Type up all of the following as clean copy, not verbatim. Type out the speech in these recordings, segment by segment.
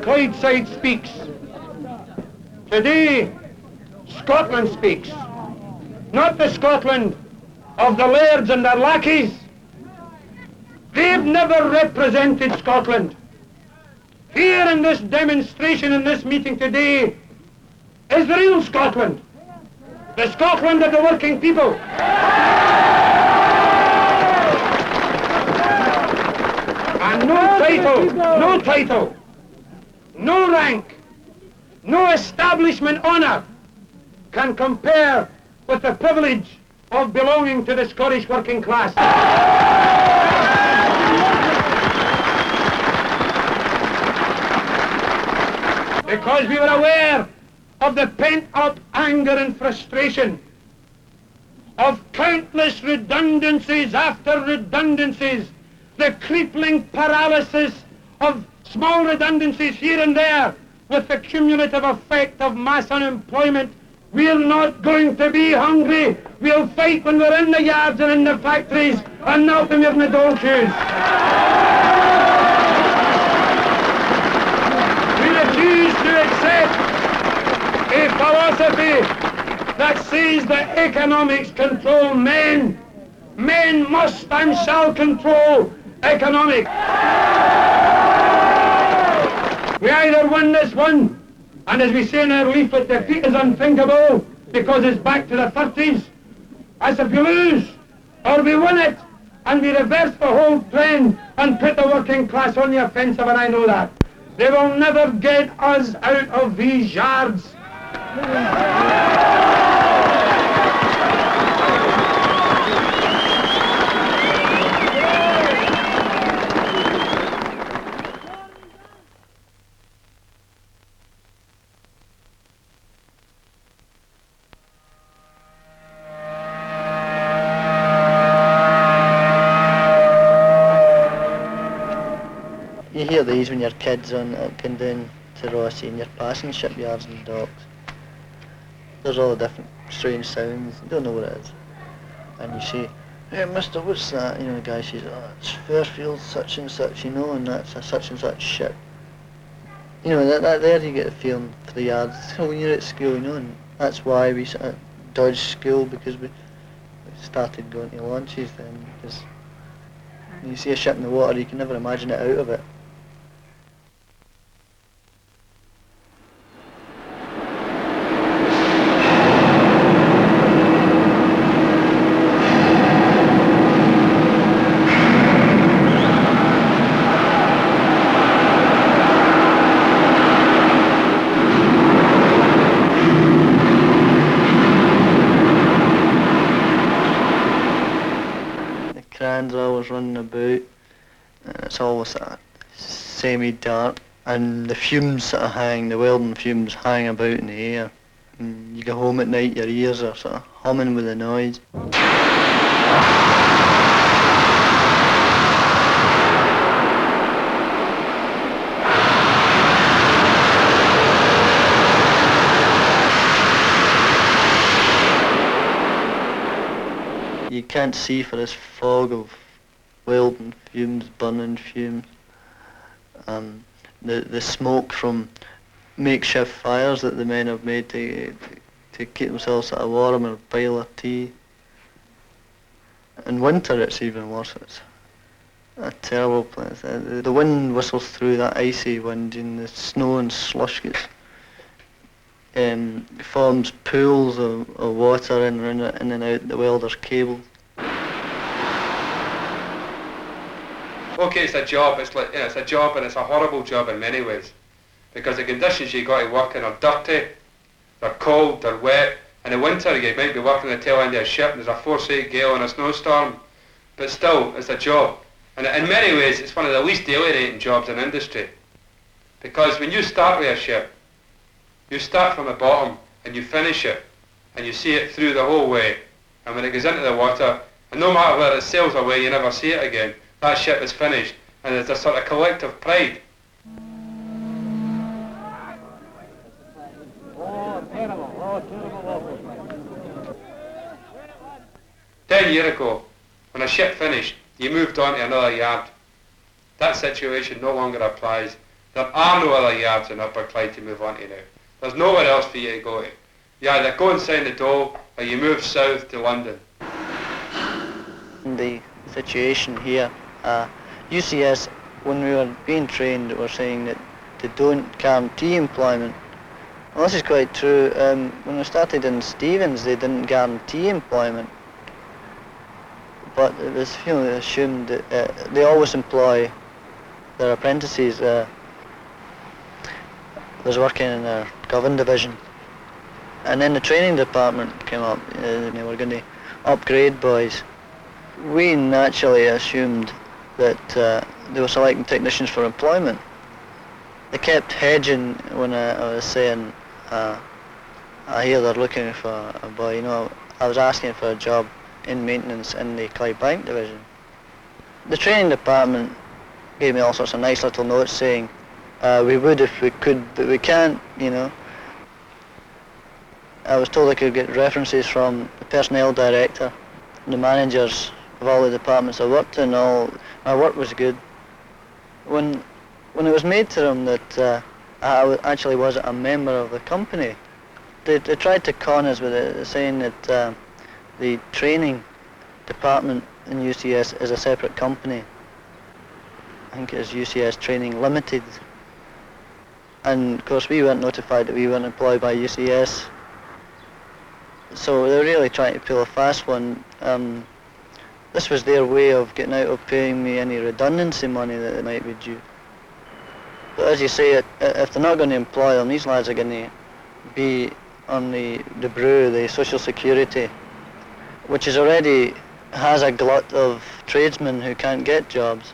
Clyde side speaks. Today, Scotland speaks. Not the Scotland of the lairds and their lackeys. They've never represented Scotland. Here in this demonstration, in this meeting today, is the real Scotland. The Scotland of the working people. And no title, no rank, no establishment honour can compare with the privilege of belonging to the Scottish working class. Because we were aware of the pent-up anger and frustration of countless redundancies after redundancies, the crippling paralysis of small redundancies here and there with the cumulative effect of mass unemployment. We're not going to be hungry. We'll fight when we're in the yards and in the factories and not when we're in the dole queues. We refuse to accept a philosophy that says that economics control men. Men must and shall control economics. We either win this one, and as we say in our leaflet, defeat is unthinkable because it's back to the 30s. As if we lose, or we win it, and we reverse the whole trend and put the working class on the offensive, and I know that. They will never get us out of these yards. You hear these when your kids on going down to Rossi and you're passing shipyards and docks. There's all the different strange sounds, you don't know what it is. And you say, hey mister, what's that? You know, the guy says, oh, it's Fairfield such and such, you know, and that's a such and such ship. You know, that there you get the feeling for the yards. So when you're at school, you know, and that's why we sort of dodged school, because we started going to launches then, because when you see a ship in the water, you can never imagine it out of it. Crans are always running about, and it's always that semi-dark, and the fumes sort of hang, the welding fumes hang about in the air. And you go home at night, your ears are sort of humming with the noise. You can't see for this fog of welding fumes, burning fumes. The smoke from makeshift fires that the men have made to keep themselves sort of warm and a pile of tea. In winter it's even worse. It's a terrible place. The wind whistles through, that icy wind, and the snow and slush gets forms pools of water in and out the welder's cable. Okay, it's a job. It's a job, and it's a horrible job in many ways, because the conditions you got to work in are dirty, they're cold, they're wet. In the winter, you might be working the tail end of a ship. There's a foresight gale and a snowstorm, but still, it's a job. And in many ways, it's one of the least alienating jobs in industry, because when you start with a ship, you start from the bottom and you finish it, and you see it through the whole way. And when it goes into the water, and no matter whether it sails away, you never see it again. That ship is finished, and it's a sort of collective pride. Oh, terrible, 10 years ago, when a ship finished, you moved on to another yard. That situation no longer applies. There are no other yards in Upper Clyde to move on to now. There's nowhere else for you to go to. You either go and sign the doll or you move south to London. The situation here, UCS, when we were being trained, were saying that they don't guarantee employment. Well, this is quite true. When we started in Stevens, they didn't guarantee employment. But it was assumed that they always employ their apprentices. Was working in their govern division. And then the training department came up, and they were going to upgrade boys. We naturally assumed that they were selecting technicians for employment. They kept hedging when I was saying, I hear they're looking for a boy. I was asking for a job in maintenance in the Clyde Bank division. The training department gave me all sorts of nice little notes saying, we would if we could, but we can't, I was told I could get references from the personnel director, the managers of all the departments I worked in. All my work was good. When it was made to them that I actually was a member of the company, they tried to con us with it, saying that the training department in UCS is a separate company. I think it is UCS Training Limited. And of course we weren't notified that we weren't employed by UCS. So they were really trying to pull a fast one. This was their way of getting out of paying me any redundancy money that they might be due. But as you say, if they're not going to employ them, these lads are going to be on the brew, the social security, which is already has a glut of tradesmen who can't get jobs.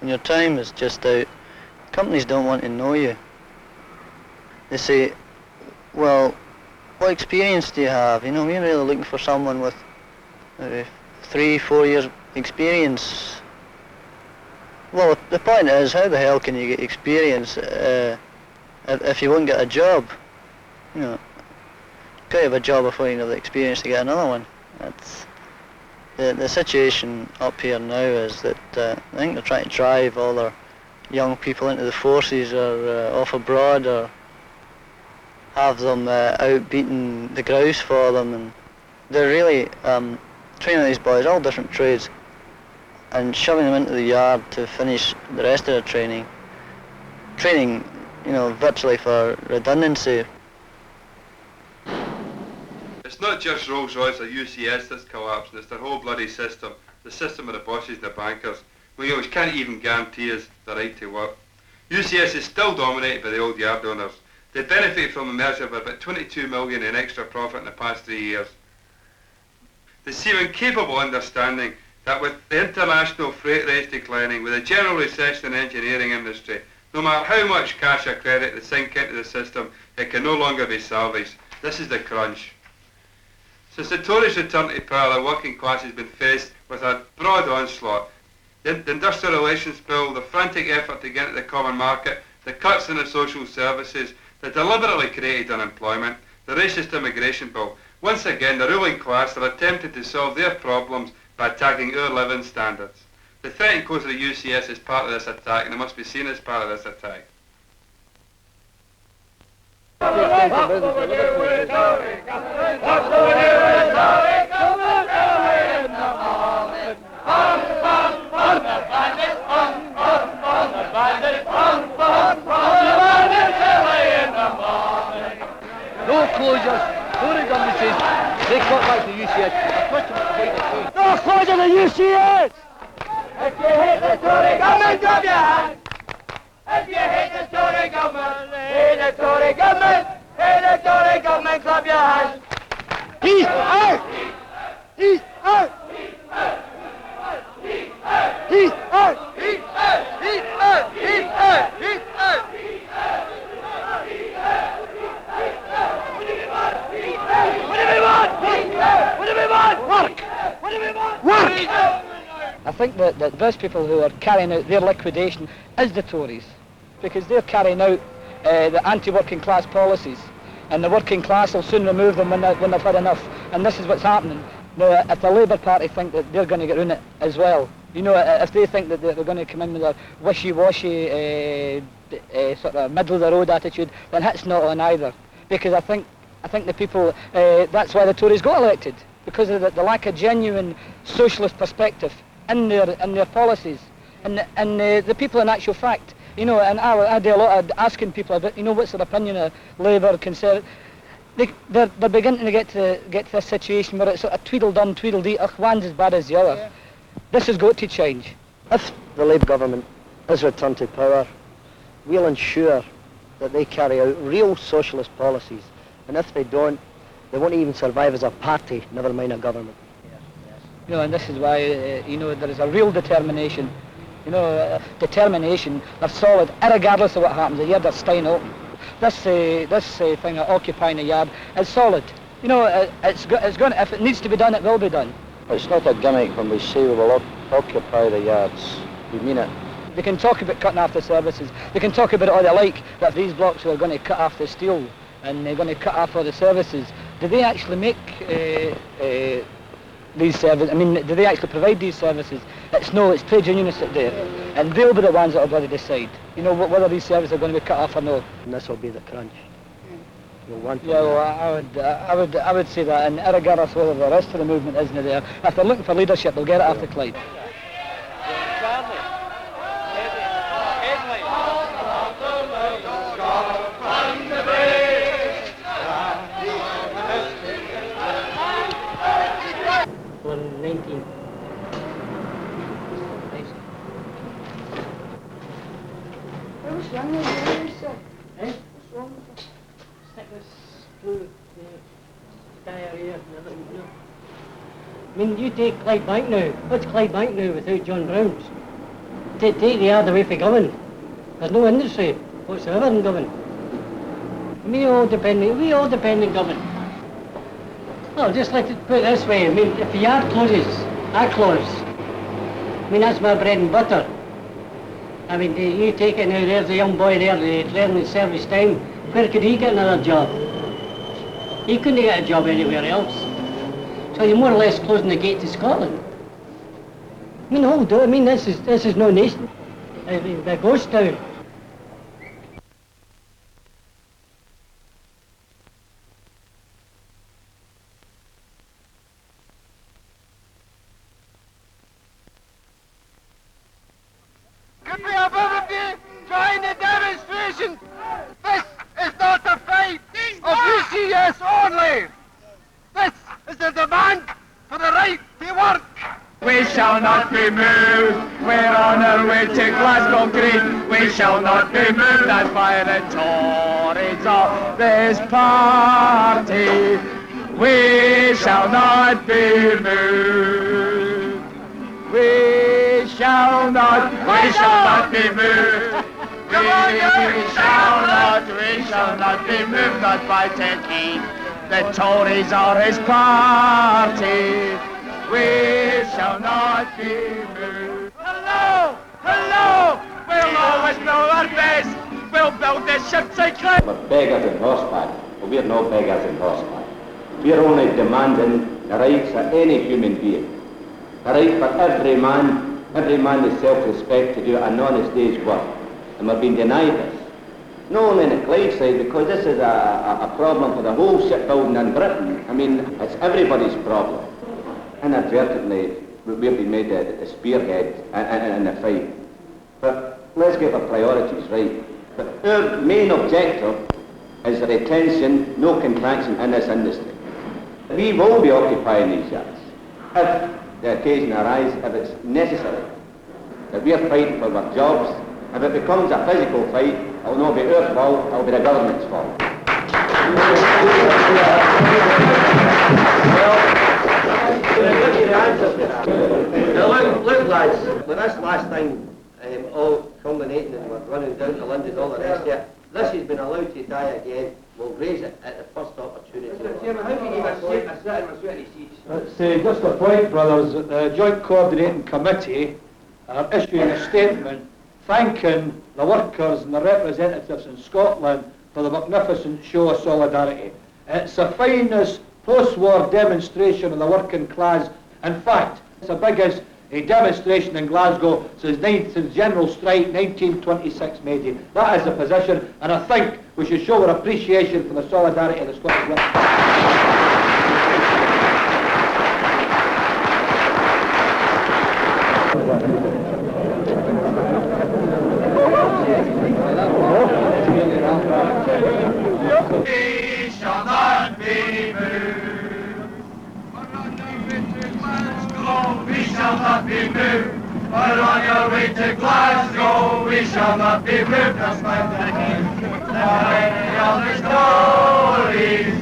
When your time is just out, companies don't want to know you. They say, well, what experience do you have? We're really looking for someone with 3-4 years experience. Well, the point is, how the hell can you get experience if you won't get a job? You got to have a job before you have the experience to get another one. That's the situation up here now is that I think they're trying to drive all their young people into the forces or off abroad, or have them out beating the grouse for them, and they're really training these boys, all different trades, and shoving them into the yard to finish the rest of their training, virtually for redundancy. It's not just Rolls-Royce or UCS that's collapsing, it's the whole bloody system, the system of the bosses and the bankers, which can't even guarantee us the right to work. UCS is still dominated by the old yard owners. They benefit from a merger of about 22 million in extra profit in the past 3 years. They seem incapable of understanding that with the international freight rates declining, with a general recession in the engineering industry, no matter how much cash or credit they sink into the system, it can no longer be salvaged. This is the crunch. Since the Tories returned to power, the working class has been faced with a broad onslaught. The Industrial Relations Bill, the frantic effort to get into the common market, the cuts in the social services, the deliberately created unemployment, the racist immigration bill. Once again, the ruling class are attempting to solve their problems by attacking our living standards. The threat and cause of the UCS is part of this attack, and it must be seen as part of this attack. No closures, no redundancies. They got back to UCS. No closure to UCS! If you hate the Tory government, clap your hands. If you hate the Tory government, hate the Tory government, hate the Tory government, clap your hands. Heath out! Heath out! Heath out! Heath out! Heath out! Heath out! Heath out! Heath out! Heath out! I think that those people who are carrying out their liquidation is the Tories, because they're carrying out the anti-working class policies, and the working class will soon remove them when they've had enough, and this is what's happening. Now, if the Labour Party think that they're going to get rid of it as well, You know, if they think that they're going to come in with a wishy-washy sort of middle-of-the-road attitude, then that's not on either. Because I think the people, that's why the Tories got elected, because of the lack of genuine socialist perspective in their policies. And the people, in actual fact, you know, and I do a lot of asking people about, you know, what's their opinion of Labour, Conservative. They're beginning to get to this situation where it's sort of tweedledum, tweedledee, one's as bad as the other. Yeah. This has got to change. If the Labour government is returned to power, we'll ensure that they carry out real socialist policies. And if they don't, they won't even survive as a party, never mind a government. You know, and this is why, you know, there is a real determination. You know, determination, they're solid, regardless of what happens. The yard are staying open. This thing of occupying the yard is solid. You know, it's going. If it needs to be done, it will be done. It's not a gimmick when we say we will occupy the yards. We mean it. They can talk about cutting off the services. They can talk about it all they like, but if these blocks are going to cut off the steel and they're going to cut off all the services, do they actually make these services? I mean, do they actually provide these services? It's trade unionists that do it, and they'll be the ones that will really decide, you know, whether these services are going to be cut off or no. And this will be the crunch. You'll want yeah, well, I would say that, and regardless whether the rest of the movement isn't there, if they're looking for leadership, they'll get it after Clyde. I mean, you take Clyde Bank now. What's Clyde Bank now without John Brown's? Take the yard away from Govan. There's no industry whatsoever in Govan. We all depend on Govan. Well, just like to put it this way, I mean, if the yard closes, I close. I mean, that's my bread and butter. I mean, you take it now, there's a young boy there, learning service time. Where could he get another job? He couldn't get a job anywhere else. So you're more or less closing the gate to Scotland. I mean, hold on, I mean, this is no nation. I mean, the ghost town. Could be above you join the demonstration. This is not a fight of UCS only. This is the demand for the right to work. We shall not be moved. We're on our way to Glasgow Green. We shall not be moved as by the Tories of this party. We shall not be moved. We shall not be moved. We shall not be moved, not by 10 The Tories are his party. We shall not be moved. Hello, hello. We'll always do our best. We'll build this ship to Clyde. We're beggars in horseback, but we're no beggars in horseback. We're only demanding the rights of any human being. The right for every man with self-respect to do an honest day's work. And we're being denied this. Not only in the Clyde side, because this is a problem for the whole shipbuilding in Britain. I mean, it's everybody's problem. Inadvertently, we've been made the spearhead in the fight. But let's get our priorities right. But our main objective is retention, no contraction in this industry. We will be occupying these yards if the occasion arises, if it's necessary. That we are fighting for our jobs. If it becomes a physical fight, it will not be our fault, it will be the government's fault. Look lads, when this last thing all culminating and we're running down to London and all the rest of it, this has been allowed to die again. We'll raise it at the first opportunity. It's just a point, brothers, that the Joint Coordinating Committee are issuing a statement thanking the workers and the representatives in Scotland for the magnificent show of solidarity. It's the finest post-war demonstration of the working class. In fact, it's the biggest a demonstration in Glasgow since General Strike 1926 made you. That is the position, and I think we should show our appreciation for the solidarity of the Scottish workers. We shall not be moved. We shall not be moved. We're on your way to Glasgow. We shall not be moved. Despite many other stories,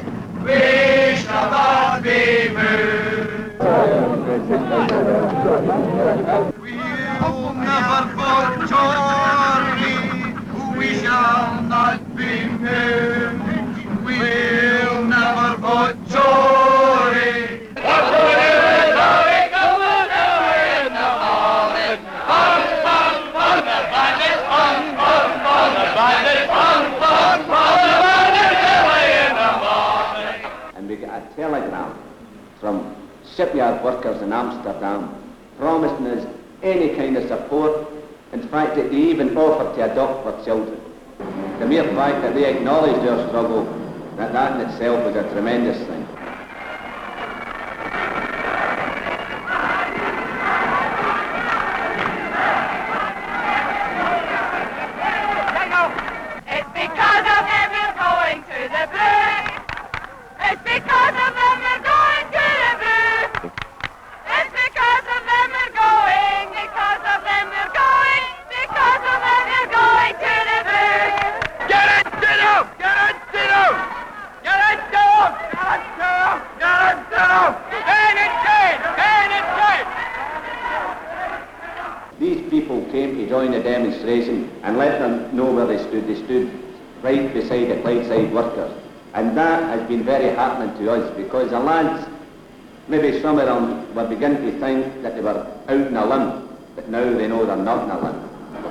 we shall not be moved. We'll never vote Tory. We shall not be moved. We'll never vote Tory. What's the news? Tory, come on early in the morning. Bum, bum, bum, the bandits, bum, bum, bum, the bandits, bum, bum, bum, the bandits early in the morning. And we got a telegram from shipyard workers in Amsterdam promising us any kind of support. In fact, that they even offered to adopt for children. The mere fact that they acknowledged their struggle, that in itself was a tremendous thing. It's because of them we're going to the blue. It's because of them we're going to the blue. It's because of them we're going. Because of them we're going. Because of them we're going to the blue. Get it, sit up! Get it, sit up! Get it, sit up! Get it, sit up! Get it, sit up! And it's dead! And it's dead! These people came to join the demonstration and let them know where they stood. They stood right beside the Clydeside workers. And that has been very heartening to us because the lads, maybe some of them were beginning to think that they were out in a limb, but now they know they're not in a limb.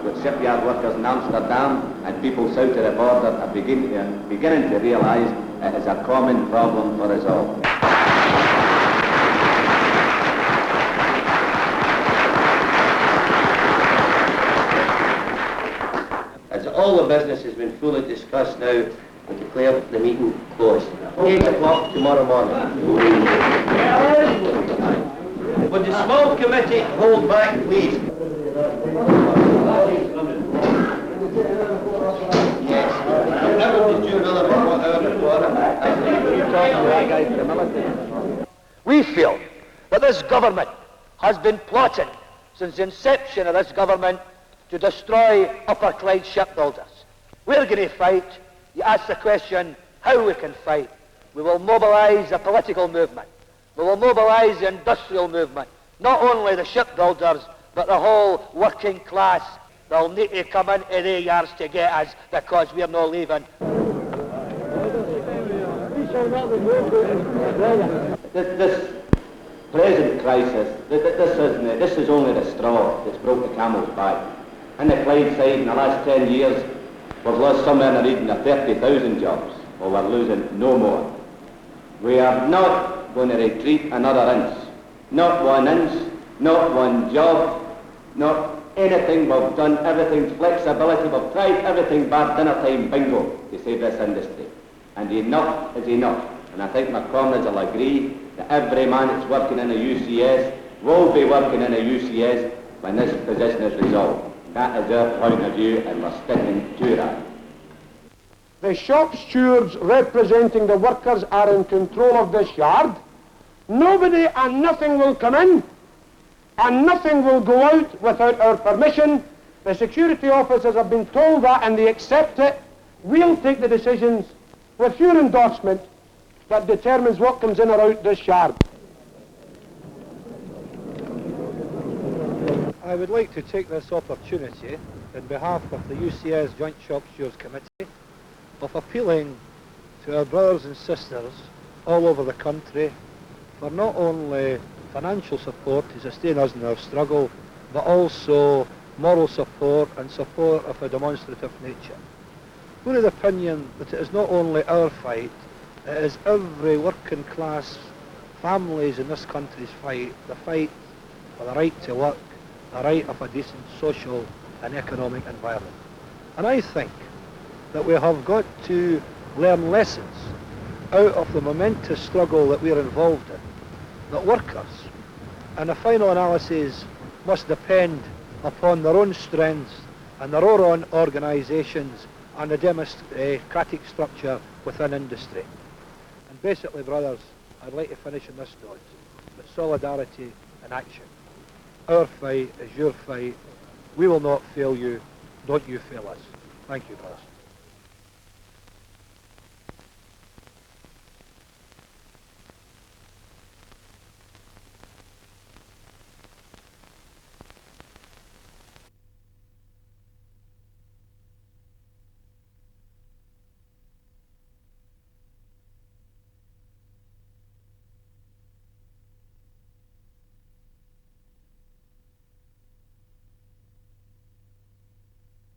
With shipyard workers in Amsterdam and people south of the border are beginning to realise it is a common problem for us all. As all the business has been fully discussed now, I declare the meeting closed. 8 o'clock tomorrow morning. Would the small committee hold back, please? Yes. Never did you another report. We feel that this government has been plotting since the inception of this government to destroy Upper Clyde Shipbuilders. We're going to fight. You ask the question how we can fight. We will mobilise the political movement. We will mobilise the industrial movement. Not only the shipbuilders, but the whole working class. They'll need to come into their yards to get us because we're not leaving. This present crisis, this is only the straw that's broke the camel's back. In the Clydeside in the last 10 years, we've lost somewhere in the region of 30,000 jobs, or we're losing no more. We are not going to retreat another inch. Not 1 inch, not one job, not anything. We've done everything, flexibility, we've tried everything bar dinner time bingo to save this industry. And enough is enough. And I think my comrades will agree that every man that's working in a UCS will be working in a UCS when this position is resolved. That is our point of view, and we're sticking to that. The shop stewards representing the workers are in control of this yard. Nobody and nothing will come in, and nothing will go out without our permission. The security officers have been told that, and they accept it. We'll take the decisions with your endorsement that determines what comes in or out this yard. I would like to take this opportunity on behalf of the UCS Joint Shop Stewards Committee of appealing to our brothers and sisters all over the country for not only financial support to sustain us in our struggle, but also moral support and support of a demonstrative nature. We're of the opinion that it is not only our fight, it is every working class families in this country's fight, the fight for the right to work, the right of a decent social and economic environment. And I think that we have got to learn lessons out of the momentous struggle that we're involved in, that workers, and the final analysis must depend upon their own strengths and their own organisations and the democratic structure within industry. And basically, brothers, I'd like to finish on this note, with solidarity and action. Our fight is your fight. We will not fail you. Don't you fail us. Thank you, brothers.